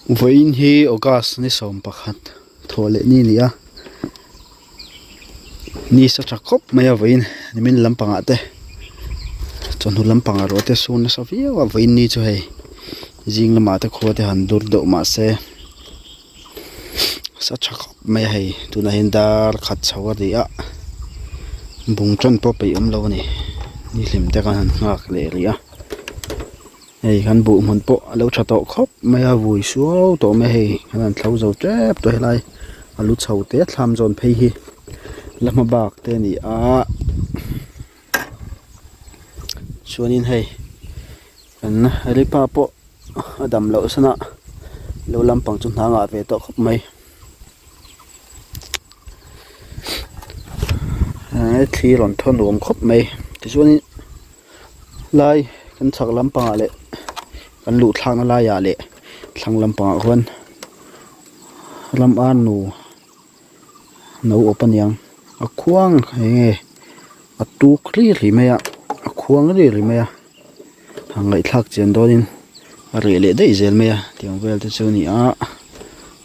Vain hi August ni som pakhat thole ni nia ni sa thakop maya vain nimin lampanga te chonu lampanga ro te sun sa via wa vain ni chu hei jing lama te kho te han dur do ma se sa thakop maya hei tuna hin dar khat chawa ria bung chon po pe lo ni ni lim te kan ngak le ria hei kan bu mun po lo thato khop maya vui suau to me hei kan thlau zo trep to helai alu chau te thlam zon phei hi lama bak te ni a chuanin hei kan ripa po adam lo sana lo lampang chu hnanga ve to khop mai thi ron thon rom khop mai ti chuanin lai kan chak lampang ale kan lu thlang la ya le thlang lampang hon lam an nu no open yang a khuang he a tu kli ri me a khuang ri me a hangai thak chen donin a re le dei zel me a tiang vel te chuni a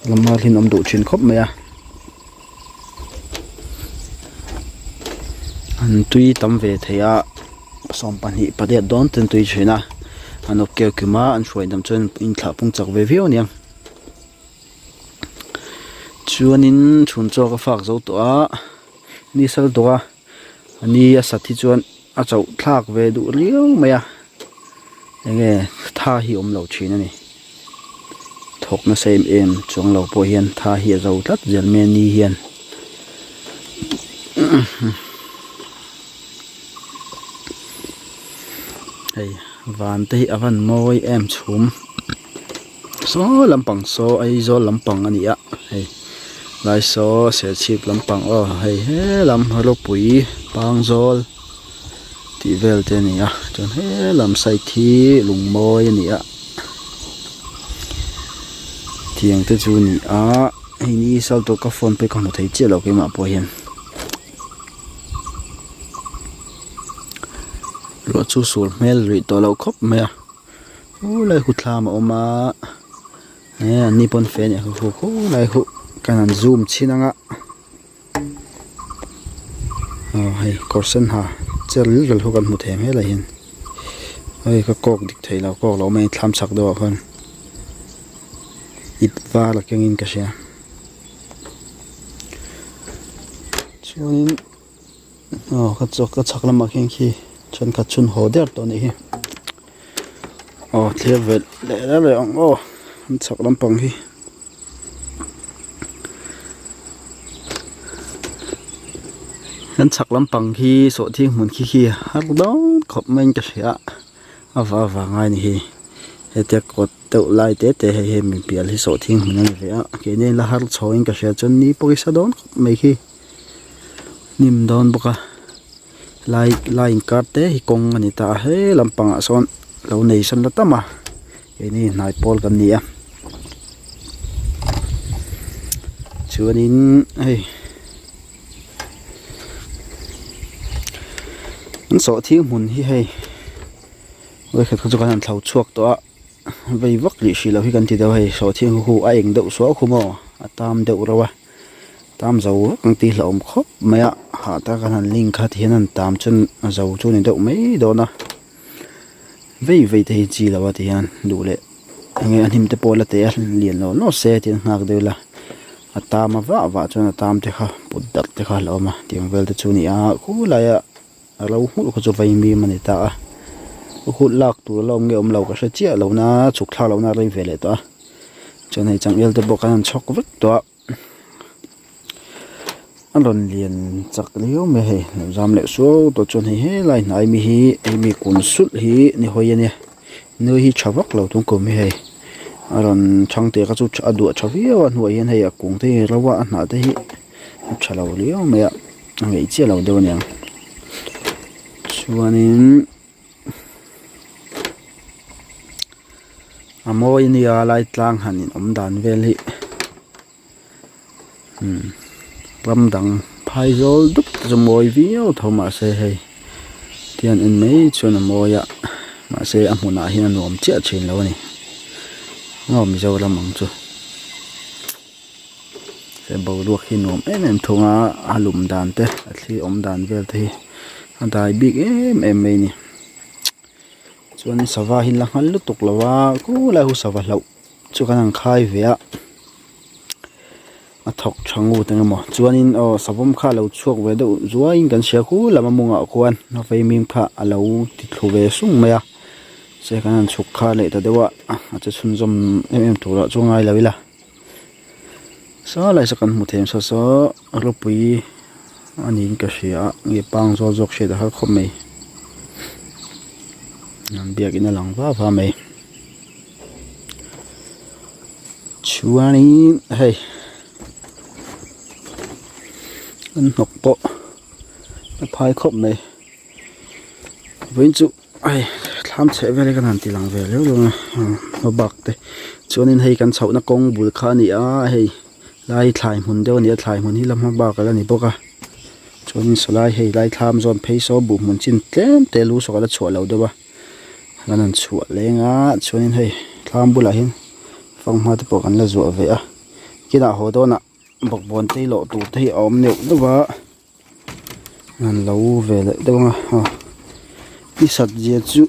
lamar hin om du thin khop me a an tui tam ve theya som pani pade don ten tui china an ok kuma an shoi dam chen in thla pung chak ve veo niang chuanin chhun chaw ka fak zo to a ni sal do a ani a sathi chuan a chau thlak ve du riau maya enge tha hi om lo thina ni thok na sem em chung lo po hian tha hi zo tlat zel me ni hian hei van te avan moi em chhum so lampang so ai zo lampang ani a hei lai so se chip lampang o hei he lam halo pui pang zol ti vel te ni a chon he lam sai thi lung moi ani a thiang te chu ni a hei ni sal to ka phone pe kan thei che lo ke ma po hian lo chu sul mel ri to lo khop me a u lai hu thlam oma ni pon fe ni hu lai hu kan zoom chinanga hei corsen ha chel gal hu kan mu them he la hin hei ka kok dik thei lo kok lo mai thlam chak do khon it va la kengin ka sha chuin ka chok ka chakla ma kheng khi chon ka chun ho der to ni hi level le ong chak lampang hi kan chak lampang hi so thi mun khi har don khop men ka sia awa ngai ni hi hete ko to lai te he mi pial hi so thing mun ni ve a ke ne la har choin ka sia chon ni poisa don mai hi nim don boka lai karte hi kong ani ta he lampang son lo nei san la tama ke ni nai pol kan ni a chuanin hei an so thi mun hi hei we khat chu kan thlau chuak to a vei vak li shi lo hi kan ti do hei so thi hu a eng deuh so khumo atam deuh rawa tam zo kan ti hlom khop maya ha ta kan link khat hian an tam chun zo chu ni deuh mai do na vei te hi chi lawa ti hian du le enge anim te pola te lian lo no se tin ngak de la atama wa chun atam te kha puddak te kha lo ma tiang vel te chu ni a khu la ya lo hu ko chu vai mi mani ta a hu lak tu lo nge om lo ka se chia lo na chuk thla lo na rei vele to chon hei chang el te bo kan chok vek to alon lian chak leo me he zam le so to chon he lai nai mi hi mi kun sul hi ni hoyani no hi chawak lo tung ko mi he aron chang te ka chu adu chawi wa no yen he akung te rawa na te hi chalo leo me a ngai che lo de wan chuanin amoi ni a lai tlang hanin om dan vel hi ramdang phai zol dup zomoi vio thoma se hei tian in mei chuna moya ma se amuna hin nom chia chin lo ni ngom zo la mang chu se bo luak hi nom em thunga alum dan te athli om dan vel te dai big em mai ni chuan sawa hin la ngal lu tuk lawa ku la hu sawa hlau chu kan ang khai ve a thok thangu teng mo chuanin savom kha lo chuak ve do zuain kan sia ku lama munga khuan na vei mim kha alo ti thlu ve sung maya se kan chuk kha le ta dewa acha chun zom em tura chungai lawila sa lai sa kan mu them sa so alo pui anin ka sia nge pang zo jok she da ha khom mai nam biak ina lang va mai chuani hey anh học bộ phai khóc này với chú ai tham chế về cái này thì làm về nếu luôn nó bạc đấy cho nên hay căn sậu nó công bùi khá nị hay lai thải mồn đeo nị thải mồn hi làm nó bạc cái này bốc à cho nên số lai hay lai tham dọn pay số bùi mồn chín tên tê lú số cái chuột lâu đâu ba cái này chuột lên á cho nên hay tham bùi là hin phong hoa thì bốc ăn là ruột vậy à cái nào hồ đó nè bọc bồn tây lộ tủ tây ốm nịu đó vợ ngàn lâu về lại đâu mà đi sạch dễ chú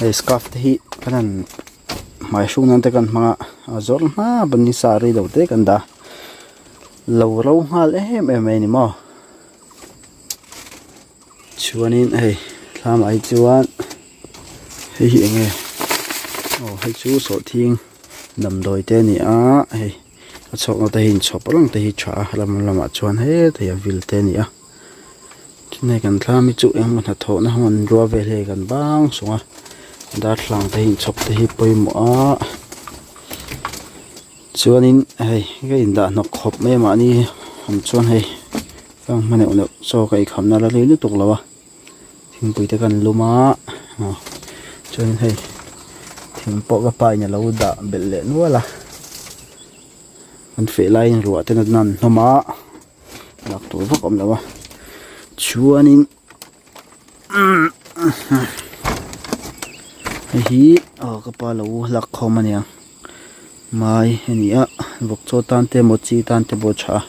đây scarf thì cái này máy sung năng tay cần mà gió mà bên đi xa đi đầu tây cần đã lâu lâu ha lẽ em này mà chuan in hey làm ai chuan hey hiện nghe hay chú sổ thiên nằm đôi tên nè hey chọc nó tay hình chọc lăng tay chả làm chuan hết thì vil tên nè này cần làm mấy chú em một thổ nó mình rùa về thì cần băng xuống đã làm tay hình chọc tay bơi mỏ chuan in hey cái hình đã nó khop mấy mà đi không chuan hey vâng mà nếu cho cái khẩm nó là lấy nước tục là ba thì bơi tay cần luma cho nên hey thì bỏ cái bài nhà lâu đã bị lệ nữa là mình phải lại rửa tên năn nó má lạc tuổi vóc ẩm đâu chua nín hi cái bài lâu lạc không mà nè mai này á vóc cho tan te một chi tan te bột chả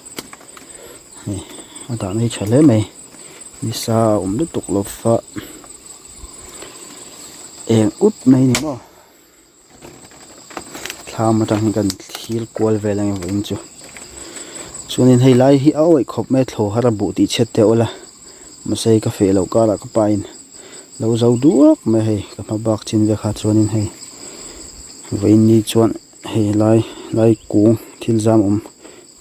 ta này chả lấy mày đi xa được tục lột phá em út mày nè mà tham trang gần thil qual về là vậy chứ cho nên hay lại hi áo khop mẹ thổ hara bụ ti chết teo là mà xây cà phê lâu cả là cái pain lâu giàu đuốc mà hay cái mà bạc trên về khát cho nên hay vậy ni chọn hay lại cú thil jam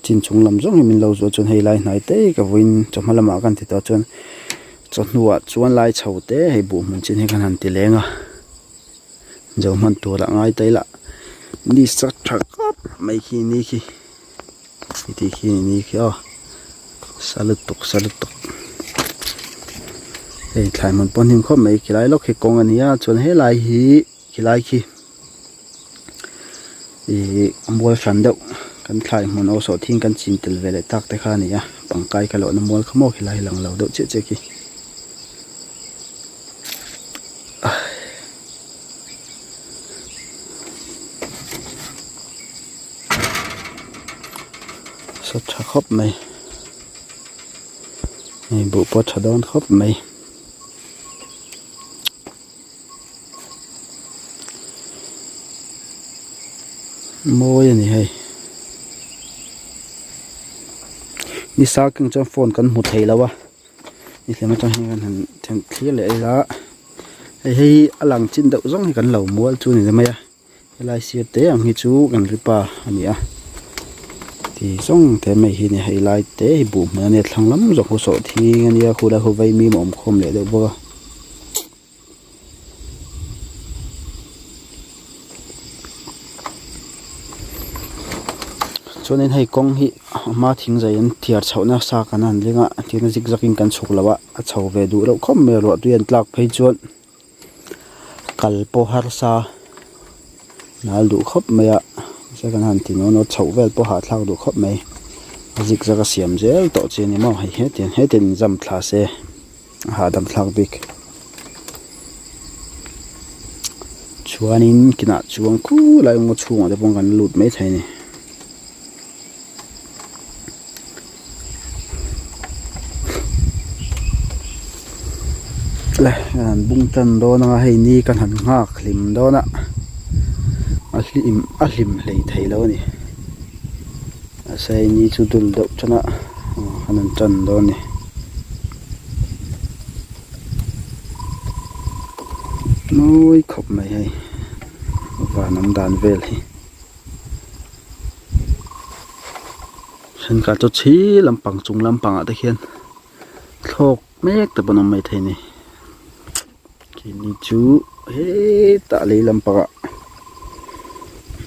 chín chung làm giống như mình lâu rồi chọn hay lại này té cái vin trong mà làm ăn thì tao chọn nuột chọn lại chầu té hay bụ mình trên hay cái hàng tỷ lệ à giờ mình tua là ngay tới là đi sát thật mấy khi ní khi thì khi ní khi sa lứt tục đây thay mình bón thêm khóm mấy khi lại lúc khi con anh nhá chuẩn hết lại khi thì mua phản động cần thay mình ô số thiên cần chín từ về lại tắc tới kha này bằng cái lỗ nó mua không mua khi lại lần đầu đậu chết khi sốt chả khóc mày này bộ bột chả đón khóc mày môi này hay đi xa kinh trong phone cần một thầy lâu đi xem trong hình thành khí lệ lá hay làng chín đậu giống như cần lẩu mua chú này mày cái lai xia tế ăn hi chú gần ripa anh nhỉ thì giống thế mấy hi này hay lại té bùm mà này thằng lắm rồi hồ sọ thì nghe khu đã hồ vay mi mỏm không để được vô cho nên hay con hi mà thình dậy thiệt chậu nó xa cái này liền á thì nó zigzag in cần sụp là vậy chậu về đủ đâu không mẹ rồi tuyên lạc phải chuột kalpo har sa nal đủ khóc mẹ sẽ cái này thì nó chậu về po hạt lao đủ khóc mẹ zigzag xiêm dễ tổ chức này mà hay hết tiền dầm thà xe hà đầm thang big chuanin kina chuang khu lai ngo chunga te pawng kan lut mai thei ni le an bung tan do na hei ni kan han ngak hlim do na a hlim hlei thei lo ni a sei ni chu dul do chana hanan chan do ni noi khop mai hei và nằm đàn về thì sen cả cho chí làm bằng chung làm bằng ở đây khiên thọc mét tập bọn mày thấy này kì ni chú hết tạ lấy làm bằng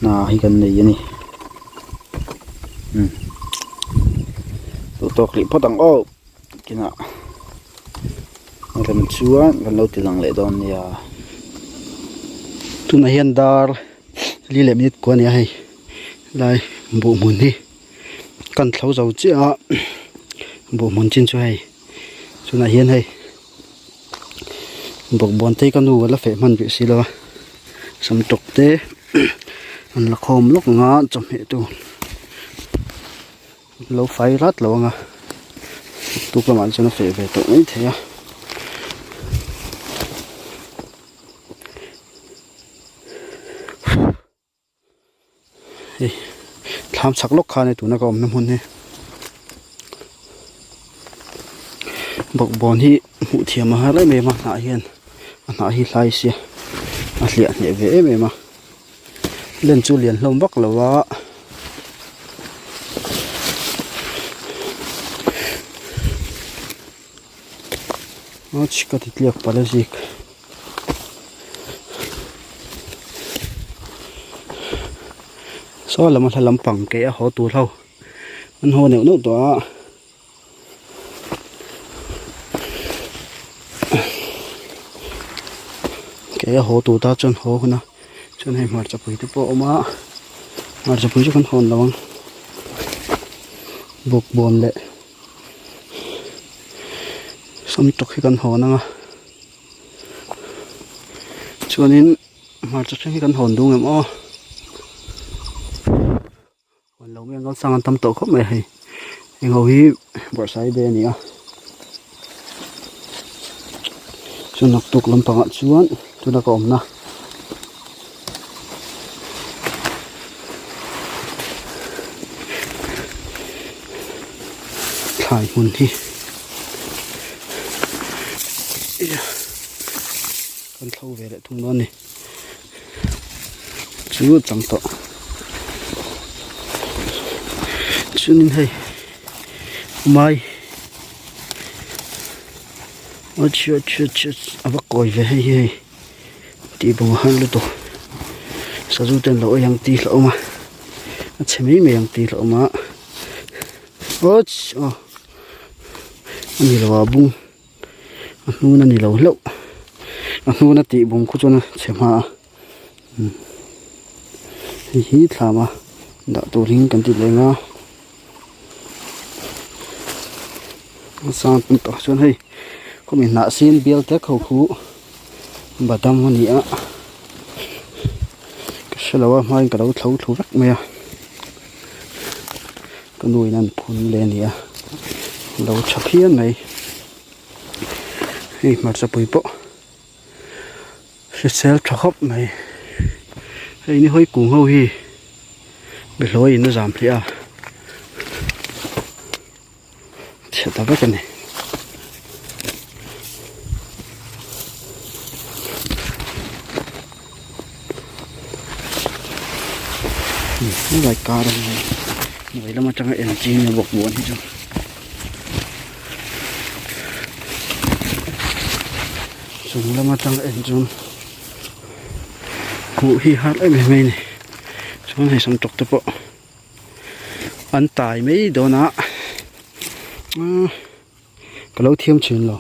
na hi cần này vậy nè tụi tôi clip phát đăng ô kì nọ làm chúa gần lâu thì lằng lệ đòn nè tu na hian dar li le minute ko ne hai lai bu mun hi kan thlau zo chi a bu mun chin chu hai tu na hian hai bok bon te kan nu la fe man bi si lo sam tok te an la khom lok nga chom he tu lo fai rat lo nga tu ka man chana fe ve to nei the ya tham sắc lốc khan này tụi nó có năm hôn này bọc bòn hi hụ thiềm mà lấy mềm mà nãy hi lai xia liệt nhẹ vẽ mềm mà lên chu liền lông bắc là vợ nó chỉ có thịt liệt và là gì so là một làm bằng cái họ tù thâu anh hồ nếu đó cái họ tù ta chân hồ na chân hay mặt chụp hình tiếp bộ mà mặt chụp hình cho con hồn là buộc buồn lệ xong chụp khi con hồn na cho nên mặt chụp khi con hồn đúng không lâu miếng con sang tâm tổ khóc mày hay ngồi hi bỏ sai bên này à cho nó tục làm bằng chuan cho nó còn na thải hồn hi con thâu về lại thùng non này chú chẳng tổ cho nên hay mai ở chưa à bắt coi về hay thì bông hơn luôn rồi sao dù tên lỗi hàng tì lỗ mà xem mấy hàng tì lỗ mà ớt anh đi là bung anh nu đi là lỗ anh nu nó tì bung cũng cho nó xem mà hít thả mà đã tổ hình cần tì lên nga sang tụi tao cho hay có mình nã xin biel tết khẩu khú bà đâm hơn nhỉ cái xe lâu mai cái đầu thấu thấu rắc mày cái nuôi năn phun lên nhỉ đầu chập hiên này hey mặt sập bụi bộ xe xe chọc hấp này hey ni hơi cuồng hâu hi bị lỗi nó giảm thì à sẽ tao bắt cái này nó lại cá đây vậy là mà trong cái engine nó bọc buồn hết chứ dùng là mà trong cái engine cụ hi hát ấy mày này chúng này xong trục tập bộ ăn tải mấy đồ nọ cái lỗ thiêm chuyển rồi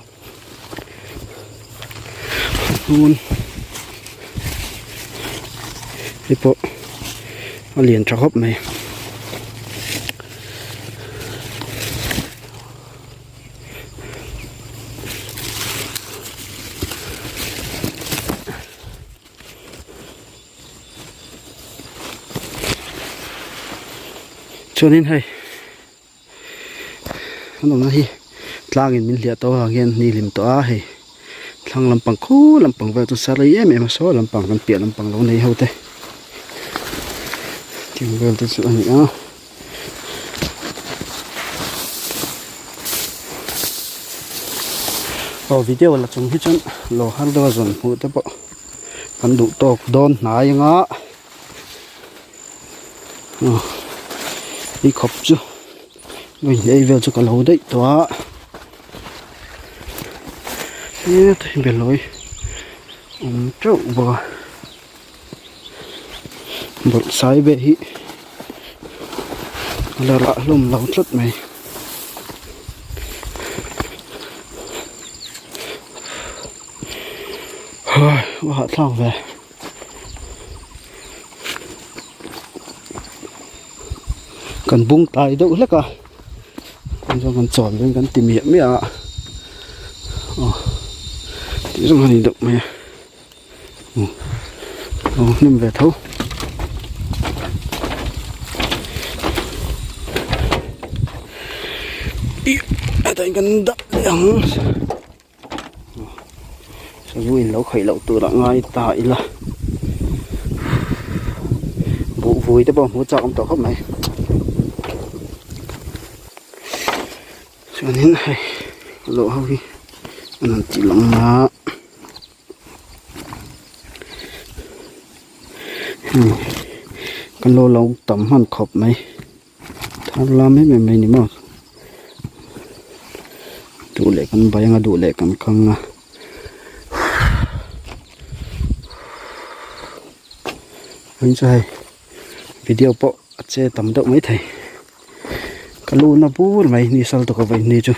luôn đi bộ nó liền cho hấp này cho nên hay nó nói hi tlang in min lia to again ni lim to a hay thlang lampang khu lampang ve tu sari em em so lampang kan pia lampang lo nei hote tim vel tu chu ani a video là chung hi chun lo har do zon hu te po kan du tok don na yanga đi khop chu mình đây về cho cả lâu đấy toa thế thì về lối trâu bò một sai về hi là lạ lùm lâu rất mày họ thao về cần bung tay đâu hết cả cho con tròn lên con tìm hiểu mới ạ tí trong hành động mày nem về thâu tại con đập đằng sao vui lâu khởi lậu từ đã ngay tại là vụ vui tới bao hỗ trợ ông tổ không mày cho nên hay lộ hao đi anh chỉ lắm mà con lô lâu tầm hoàn khop mày tham lam hết mày nè mà đủ lệ con bay nga đủ lệ con căng à anh chơi video bộ chơi tầm động mấy thầy cái lô nó bú mày đi sau tao có vậy nè chú